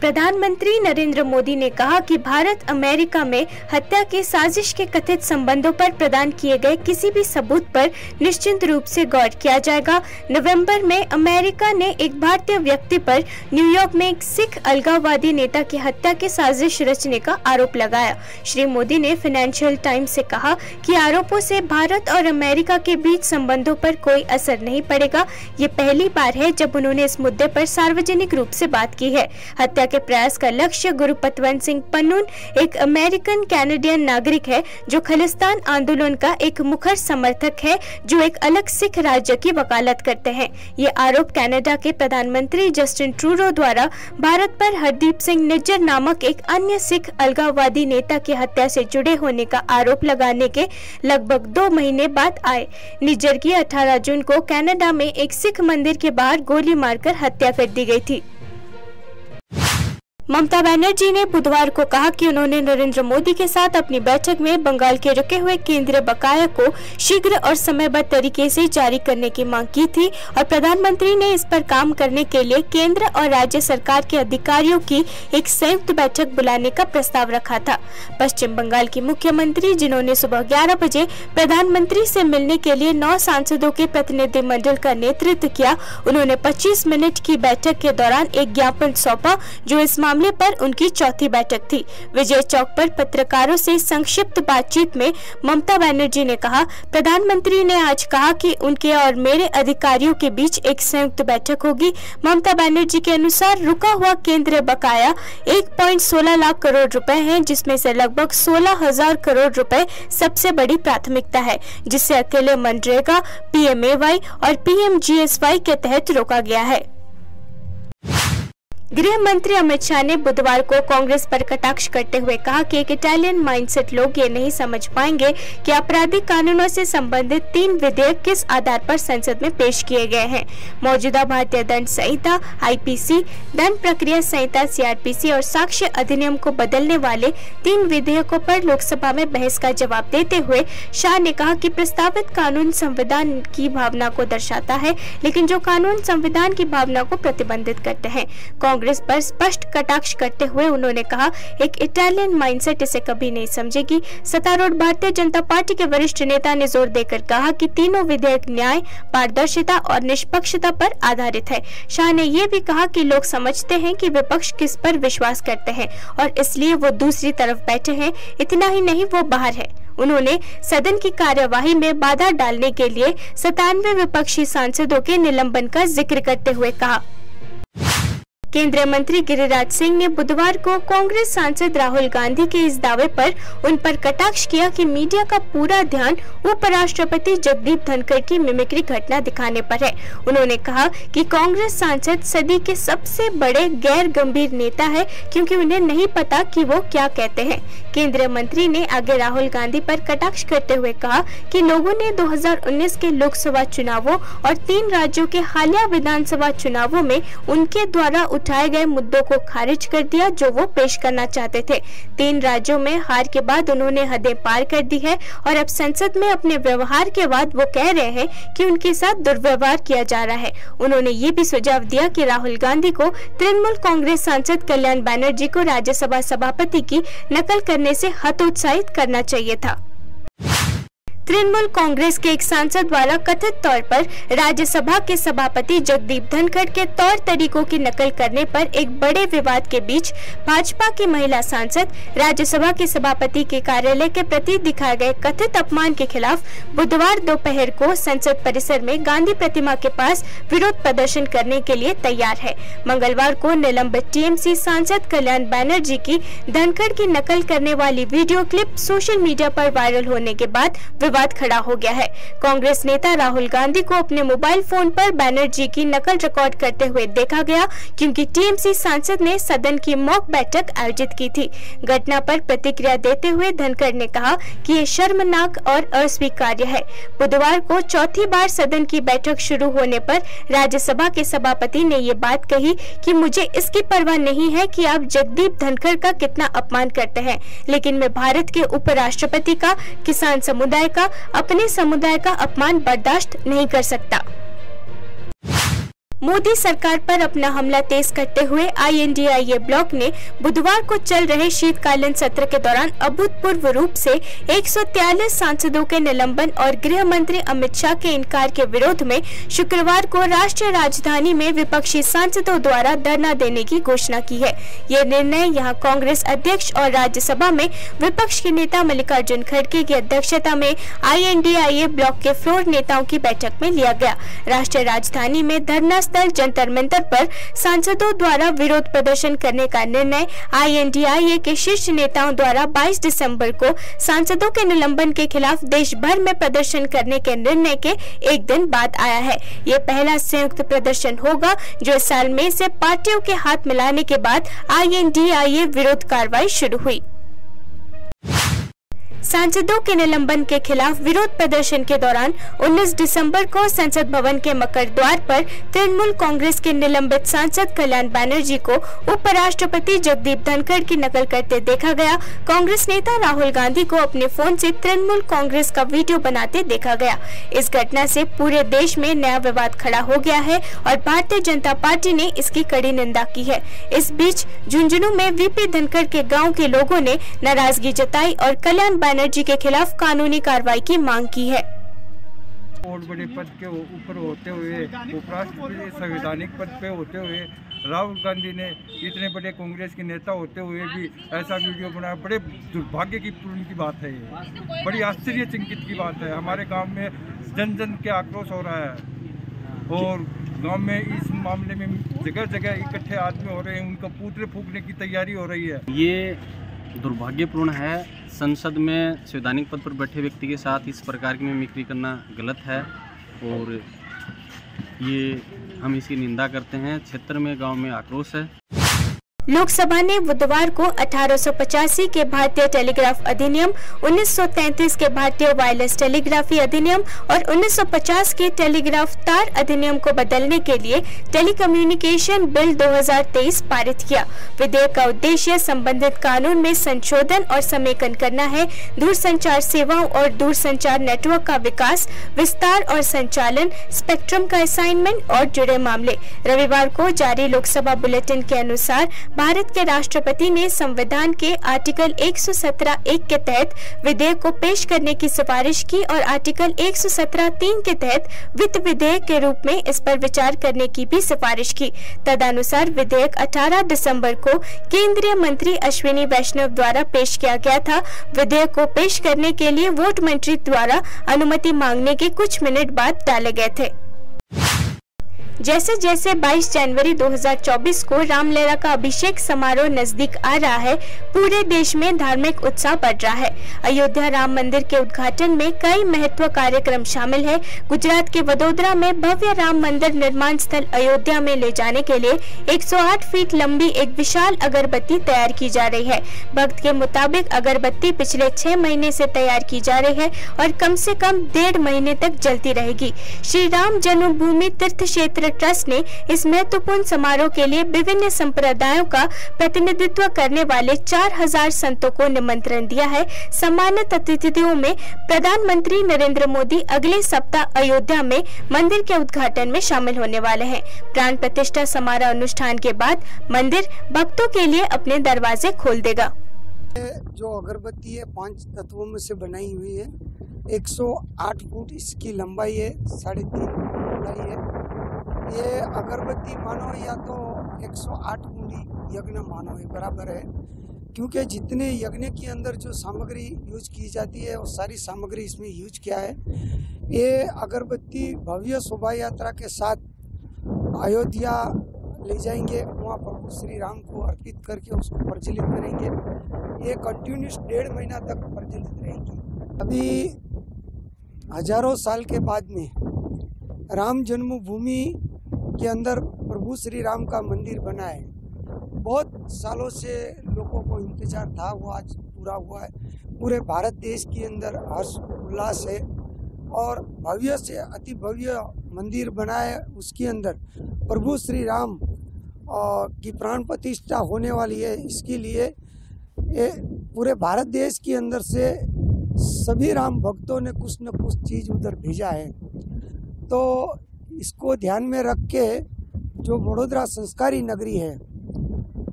प्रधानमंत्री नरेंद्र मोदी ने कहा कि भारत अमेरिका में हत्या की साजिश के कथित संबंधों पर प्रदान किए गए किसी भी सबूत पर निश्चित रूप से गौर किया जाएगा। नवंबर में अमेरिका ने एक भारतीय व्यक्ति पर न्यूयॉर्क में एक सिख अलगाववादी नेता की हत्या की साजिश रचने का आरोप लगाया। श्री मोदी ने फाइनेंशियल टाइम्स से कहा कि आरोपों से भारत और अमेरिका के बीच संबंधों पर कोई असर नहीं पड़ेगा। ये पहली बार है जब उन्होंने इस मुद्दे पर सार्वजनिक रूप से बात की है। हत्या के प्रयास का लक्ष्य गुरपतवंत सिंह पन्नून एक अमेरिकन कैनेडियन नागरिक है जो खालिस्तान आंदोलन का एक मुखर समर्थक है जो एक अलग सिख राज्य की वकालत करते हैं। ये आरोप कनाडा के प्रधानमंत्री जस्टिन ट्रूडो द्वारा भारत पर हरदीप सिंह निज्जर नामक एक अन्य सिख अलगाववादी नेता की हत्या से जुड़े होने का आरोप लगाने के लगभग 2 महीने बाद आए। निज्जर की 18 जून को कनाडा में एक सिख मंदिर के बाहर गोली मारकर हत्या कर दी गई थी। ममता बनर्जी ने बुधवार को कहा कि उन्होंने नरेंद्र मोदी के साथ अपनी बैठक में बंगाल के रुके हुए केंद्रीय बकाया को शीघ्र और समयबद्ध तरीके से जारी करने की मांग की थी और प्रधानमंत्री ने इस पर काम करने के लिए केंद्र और राज्य सरकार के अधिकारियों की एक संयुक्त बैठक बुलाने का प्रस्ताव रखा था। पश्चिम बंगाल की मुख्यमंत्री, जिन्होंने सुबह 11 बजे प्रधानमंत्री से मिलने के लिए 9 सांसदों के प्रतिनिधिमंडल का नेतृत्व किया, उन्होंने 25 मिनट की बैठक के दौरान एक ज्ञापन सौंपा जो इस मामले पर उनकी चौथी बैठक थी। विजय चौक पर पत्रकारों से संक्षिप्त बातचीत में ममता बनर्जी ने कहा, प्रधानमंत्री ने आज कहा कि उनके और मेरे अधिकारियों के बीच एक संयुक्त बैठक होगी। ममता बनर्जी के अनुसार रुका हुआ केंद्रीय बकाया 1.16 लाख करोड़ रुपए है, जिसमें से लगभग 16,000 करोड़ रुपए सबसे बड़ी प्राथमिकता है, जिसे अकेले मनरेगा, PMAY और PMGSY के तहत रोका गया है। गृह मंत्री अमित शाह ने बुधवार को कांग्रेस पर कटाक्ष करते हुए कहा कि एक इटालियन माइंडसेट लोग ये नहीं समझ पाएंगे कि आपराधिक कानूनों से संबंधित 3 विधेयक किस आधार पर संसद में पेश किए गए हैं। मौजूदा भारतीय दंड संहिता IPC, दंड प्रक्रिया संहिता CRPC और साक्ष्य अधिनियम को बदलने वाले 3 विधेयकों पर लोकसभा में बहस का जवाब देते हुए शाह ने कहा कि प्रस्तावित कानून संविधान की भावना को दर्शाता है, लेकिन जो कानून संविधान की भावना को प्रतिबंधित करते हैं। कांग्रेस पर स्पष्ट कटाक्ष करते हुए उन्होंने कहा, एक इटालियन माइंडसेट इसे कभी नहीं समझेगी। सत्तारूढ़ भारतीय जनता पार्टी के वरिष्ठ नेता ने जोर देकर कहा कि तीनों विधेयक न्याय, पारदर्शिता और निष्पक्षता पर आधारित है। शाह ने ये भी कहा कि लोग समझते हैं कि विपक्ष किस पर विश्वास करते हैं और इसलिए वो दूसरी तरफ बैठे हैं। इतना ही नहीं, वो बाहर है। उन्होंने सदन की कार्यवाही में बाधा डालने के लिए 97 विपक्षी सांसदों के निलंबन का जिक्र करते हुए कहा। केंद्रीय मंत्री गिरिराज सिंह ने बुधवार को कांग्रेस सांसद राहुल गांधी के इस दावे पर उन पर कटाक्ष किया कि मीडिया का पूरा ध्यान उपराष्ट्रपति जगदीप धनखड़ की मिमिक्री घटना दिखाने पर है। उन्होंने कहा कि कांग्रेस सांसद सदी के सबसे बड़े गैर गंभीर नेता है क्योंकि उन्हें नहीं पता कि वो क्या कहते हैं। केंद्रीय मंत्री ने आगे राहुल गांधी पर कटाक्ष करते हुए कहा कि लोगों ने 2019 के लोकसभा चुनावों और 3 राज्यों के हालिया विधानसभा चुनावों में उनके द्वारा उठाए गए मुद्दों को खारिज कर दिया जो वो पेश करना चाहते थे। 3 राज्यों में हार के बाद उन्होंने हदें पार कर दी है और अब संसद में अपने व्यवहार के बाद वो कह रहे हैं कि उनके साथ दुर्व्यवहार किया जा रहा है। उन्होंने ये भी सुझाव दिया कि राहुल गांधी को तृणमूल कांग्रेस सांसद कल्याण बनर्जी को राज्यसभा सभापति की नकल करने से हतोत्साहित करना चाहिए था। तृणमूल कांग्रेस के एक सांसद द्वारा कथित तौर पर राज्यसभा के सभापति जगदीप धनखड़ के तौर तरीकों की नकल करने पर एक बड़े विवाद के बीच भाजपा की महिला सांसद राज्यसभा के सभापति के कार्यालय के प्रति दिखाए गए कथित अपमान के खिलाफ बुधवार दोपहर को संसद परिसर में गांधी प्रतिमा के पास विरोध प्रदर्शन करने के लिए तैयार है। मंगलवार को निलंबित TMC सांसद कल्याण बनर्जी की धनखड़ की नकल करने वाली वीडियो क्लिप सोशल मीडिया पर वायरल होने के बाद विवाद खड़ा हो गया है। कांग्रेस नेता राहुल गांधी को अपने मोबाइल फोन पर बनर्जी की नकल रिकॉर्ड करते हुए देखा गया क्योंकि TMC सांसद ने सदन की मॉक बैठक आयोजित की थी। घटना पर प्रतिक्रिया देते हुए धनखड़ ने कहा कि ये शर्मनाक और अस्वीकार्य है। बुधवार को चौथी बार सदन की बैठक शुरू होने पर राज्यसभा के सभापति ने ये बात कही कि मुझे इसकी परवाह नहीं है कि आप जगदीप धनखड़ का कितना अपमान करते हैं, लेकिन मैं भारत के उपराष्ट्रपति का, किसान समुदाय का, अपने समुदाय का अपमान बर्दाश्त नहीं कर सकता। मोदी सरकार पर अपना हमला तेज करते हुए INDIA ब्लॉक ने बुधवार को चल रहे शीतकालीन सत्र के दौरान अभूतपूर्व रूप से 143 सांसदों के निलंबन और गृह मंत्री अमित शाह के इनकार के विरोध में शुक्रवार को राष्ट्रीय राजधानी में विपक्षी सांसदों द्वारा धरना देने की घोषणा की है। यह निर्णय यहां कांग्रेस अध्यक्ष और राज्यसभा में विपक्ष के नेता मल्लिकार्जुन खड़गे की अध्यक्षता में INDIA ब्लॉक के फ्लोर नेताओं की बैठक में लिया गया। राष्ट्रीय राजधानी में धरना स्थल जंतर मंतर पर सांसदों द्वारा विरोध प्रदर्शन करने का निर्णय INDIA के शीर्ष नेताओं द्वारा 22 दिसंबर को सांसदों के निलंबन के खिलाफ देश भर में प्रदर्शन करने के निर्णय के एक दिन बाद आया है। ये पहला संयुक्त प्रदर्शन होगा जो इस साल मई से पार्टियों के हाथ मिलाने के बाद INDIA विरोध कार्रवाई शुरू हुई। सांसदों के निलंबन के खिलाफ विरोध प्रदर्शन के दौरान 19 दिसंबर को संसद भवन के मकर द्वार पर तृणमूल कांग्रेस के निलंबित सांसद कल्याण बनर्जी को उपराष्ट्रपति जगदीप धनखड़ की नकल करते देखा गया। कांग्रेस नेता राहुल गांधी को अपने फोन से तृणमूल कांग्रेस का वीडियो बनाते देखा गया। इस घटना से पूरे देश में नया विवाद खड़ा हो गया है और भारतीय जनता पार्टी ने इसकी कड़ी निंदा की है। इस बीच झुंझुनू में VP धनखड़ के गाँव के लोगों ने नाराजगी जताई और कल्याण बनर्जी के खिलाफ कानूनी कार्रवाई की मांग की है। बहुत बड़े पद के ऊपर होते हुए, उपराष्ट्रपति संवैधानिक पद पे होते हुए राहुल गांधी ने इतने बड़े कांग्रेस के नेता होते हुए भी ऐसा वीडियो बनाया, बड़े दुर्भाग्य की पूर्ण की बात है। ये बड़ी आश्चर्यचकित की बात है। हमारे गांव में जन जन के आक्रोश हो रहा है और गांव में इस मामले में जगह जगह इकट्ठे आदमी हो रहे हैं, उनका पुतले फूंकने की तैयारी हो रही है। ये दुर्भाग्यपूर्ण है। संसद में संवैधानिक पद पर बैठे व्यक्ति के साथ इस प्रकार की मिमिक्री करना गलत है और ये हम इसकी निंदा करते हैं। क्षेत्र में गांव में आक्रोश है। लोकसभा ने बुधवार को 1885 के भारतीय टेलीग्राफ अधिनियम, 1933 के भारतीय वायरलेस टेलीग्राफी अधिनियम और 1950 के टेलीग्राफ तार अधिनियम को बदलने के लिए टेलीकम्युनिकेशन बिल 2023 पारित किया। विधेयक का उद्देश्य संबंधित कानून में संशोधन और समेकन करना है। दूरसंचार सेवाओं और दूरसंचार नेटवर्क का विकास, विस्तार और संचालन, स्पेक्ट्रम का असाइनमेंट और जुड़े मामले। रविवार को जारी लोकसभा बुलेटिन के अनुसार भारत के राष्ट्रपति ने संविधान के आर्टिकल 117(1) के तहत विधेयक को पेश करने की सिफारिश की और आर्टिकल 117(3) के तहत वित्त विधेयक के रूप में इस पर विचार करने की भी सिफारिश की। तदनुसार विधेयक 18 दिसंबर को केंद्रीय मंत्री अश्विनी वैष्णव द्वारा पेश किया गया था। विधेयक को पेश करने के लिए वोट मंत्री द्वारा अनुमति मांगने के कुछ मिनट बाद डाले गए थे। जैसे जैसे 22 जनवरी 2024 को रामलला का अभिषेक समारोह नजदीक आ रहा है, पूरे देश में धार्मिक उत्साह बढ़ रहा है। अयोध्या राम मंदिर के उद्घाटन में कई महत्वपूर्ण कार्यक्रम शामिल है। गुजरात के वडोदरा में भव्य राम मंदिर निर्माण स्थल अयोध्या में ले जाने के लिए 108 फीट लंबी एक विशाल अगरबत्ती तैयार की जा रही है। भक्त के मुताबिक अगरबत्ती पिछले 6 महीने से तैयार की जा रही है और कम से कम 1.5 महीने तक जलती रहेगी। श्री राम जन्मभूमि तीर्थ क्षेत्र ट्रस्ट ने इस महत्वपूर्ण समारोह के लिए विभिन्न संप्रदायों का प्रतिनिधित्व करने वाले 4000 संतों को निमंत्रण दिया है। सम्मानित अतिथियों में प्रधानमंत्री नरेंद्र मोदी अगले सप्ताह अयोध्या में मंदिर के उद्घाटन में शामिल होने वाले हैं। प्राण प्रतिष्ठा समारोह अनुष्ठान के बाद मंदिर भक्तों के लिए अपने दरवाजे खोल देगा। जो अगरबत्ती है 5 तत्वों में से बनाई हुई है। 108 फुट इसकी लंबाई है, 3.5 चौड़ाई है। ये अगरबत्ती मानो या तो 108 कुंडी यज्ञ मानो है, बराबर है। क्योंकि जितने यज्ञ के अंदर जो सामग्री यूज की जाती है वो सारी सामग्री इसमें यूज किया है। ये अगरबत्ती भव्य शोभा यात्रा के साथ अयोध्या ले जाएंगे, वहाँ प्रभु श्री राम को अर्पित करके उसको प्रज्वलित करेंगे। ये कंटिन्यूस 1.5 महीना तक प्रज्वलित रहेंगी। अभी हजारों साल के बाद में राम जन्मभूमि के अंदर प्रभु श्री राम का मंदिर बना है। बहुत सालों से लोगों को इंतजार था, वो आज पूरा हुआ है। पूरे भारत देश के अंदर हर्ष उल्लास है और भव्य से अति भव्य मंदिर बना है। उसके अंदर प्रभु श्री राम की प्राण प्रतिष्ठा होने वाली है। इसके लिए ये पूरे भारत देश के अंदर से सभी राम भक्तों ने कुछ न कुछ चीज़ उधर भेजा है। तो इसको ध्यान में रख के जो वडोदरा संस्कारी नगरी है,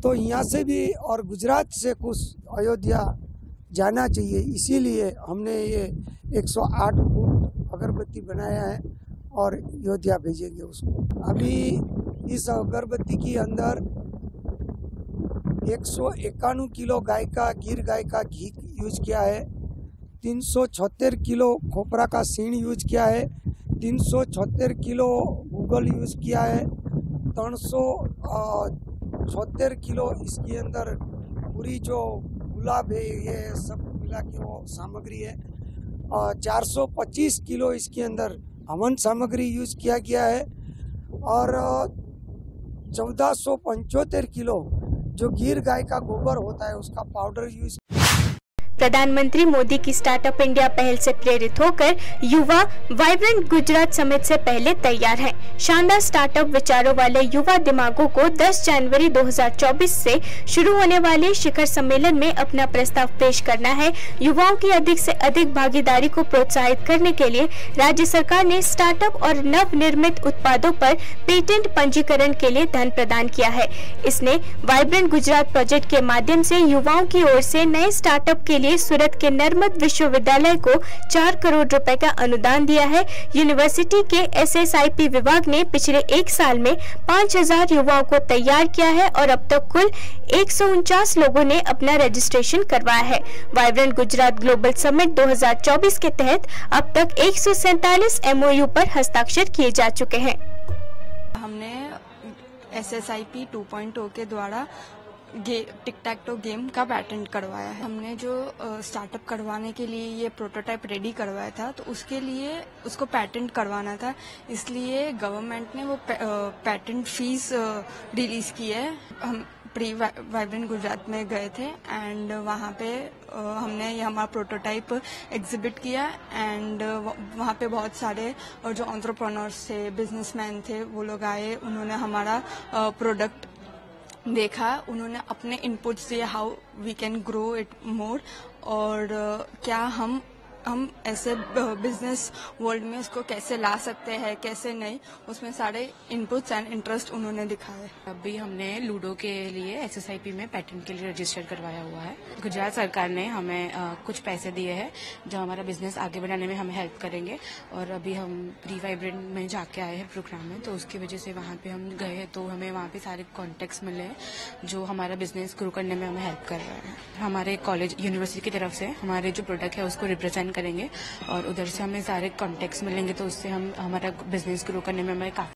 तो यहाँ से भी और गुजरात से कुछ अयोध्या जाना चाहिए। इसीलिए हमने ये 108 फुट अगरबत्ती बनाया है और अयोध्या भेजेंगे उसको। अभी इस अगरबत्ती के अंदर 151 किलो गिर गाय का घी यूज किया है, 376 किलो खोपरा का सीण यूज किया है, 376 किलो गूगल यूज किया है, 376 किलो इसके अंदर पूरी जो गुलाब है, ये सब मिला के वो सामग्री है। 425 किलो इसके अंदर हवन सामग्री यूज किया गया है और 1475 किलो जो गिर गाय का गोबर होता है उसका पाउडर यूज। प्रधानमंत्री मोदी की स्टार्टअप इंडिया पहल से प्रेरित होकर युवा वाइब्रेंट गुजरात समिट से पहले तैयार हैं। शानदार स्टार्टअप विचारों वाले युवा दिमागों को 10 जनवरी 2024 से शुरू होने वाले शिखर सम्मेलन में अपना प्रस्ताव पेश करना है। युवाओं की अधिक से अधिक भागीदारी को प्रोत्साहित करने के लिए राज्य सरकार ने स्टार्टअप और नव निर्मित उत्पादों पर पेटेंट पंजीकरण के लिए धन प्रदान किया है। इसने वाइब्रेंट गुजरात प्रोजेक्ट के माध्यम से युवाओं की ओर से नए स्टार्टअप के लिए सूरत के नर्मद विश्वविद्यालय को 4 करोड़ रुपए का अनुदान दिया है। यूनिवर्सिटी के SSIP विभाग ने पिछले 1 साल में 5000 युवाओं को तैयार किया है और अब तक कुल 149 लोगों ने अपना रजिस्ट्रेशन करवाया है। वाइब्रेंट गुजरात ग्लोबल समिट 2024 के तहत अब तक 147 MOU पर हस्ताक्षर किए जा चुके हैं। हमने SSIP 2.0 के द्वारा टिक टैक टो गेम का पेटेंट करवाया है। हमने जो स्टार्टअप करवाने के लिए ये प्रोटोटाइप रेडी करवाया था, तो उसके लिए उसको पेटेंट करवाना था, इसलिए गवर्नमेंट ने वो पेटेंट फीस रिलीज की है। हम प्री वाइब्रेंट गुजरात में गए थे एंड वहाँ पे हमने ये हमारा प्रोटोटाइप एग्जिबिट किया एंड वहाँ पे बहुत सारे और जो एंटरप्रेन्योर्स थे, बिजनेसमैन थे, वो लोग आए, उन्होंने हमारा प्रोडक्ट देखा, उन्होंने अपने इनपुट्स दिए how we can grow it more और क्या हम ऐसे बिजनेस वर्ल्ड में इसको कैसे ला सकते हैं, कैसे नहीं, उसमें सारे इनपुट्स एंड इंटरेस्ट उन्होंने दिखाए। अभी हमने लूडो के लिए SSIP में पेटेंट के लिए रजिस्टर करवाया हुआ है। गुजरात सरकार ने हमें कुछ पैसे दिए हैं जो हमारा बिजनेस आगे बढ़ाने में हमें हेल्प करेंगे और अभी हम प्री वाइब्रेंट में जाके आए हैं प्रोग्राम में, तो उसकी वजह से वहाँ पे हम गए हैं, तो हमें वहाँ पे सारे कॉन्टेक्ट्स मिले हैं जो हमारा बिजनेस ग्रो करने में हमें हेल्प कर रहे हैं। हमारे कॉलेज यूनिवर्सिटी की तरफ से हमारे जो प्रोडक्ट है उसको रिप्रेजेंट करेंगे और उधर से हमें सारे कॉन्टेक्ट्स मिलेंगे, तो उससे हम हमारा बिजनेस ग्रो करने में हमें काफी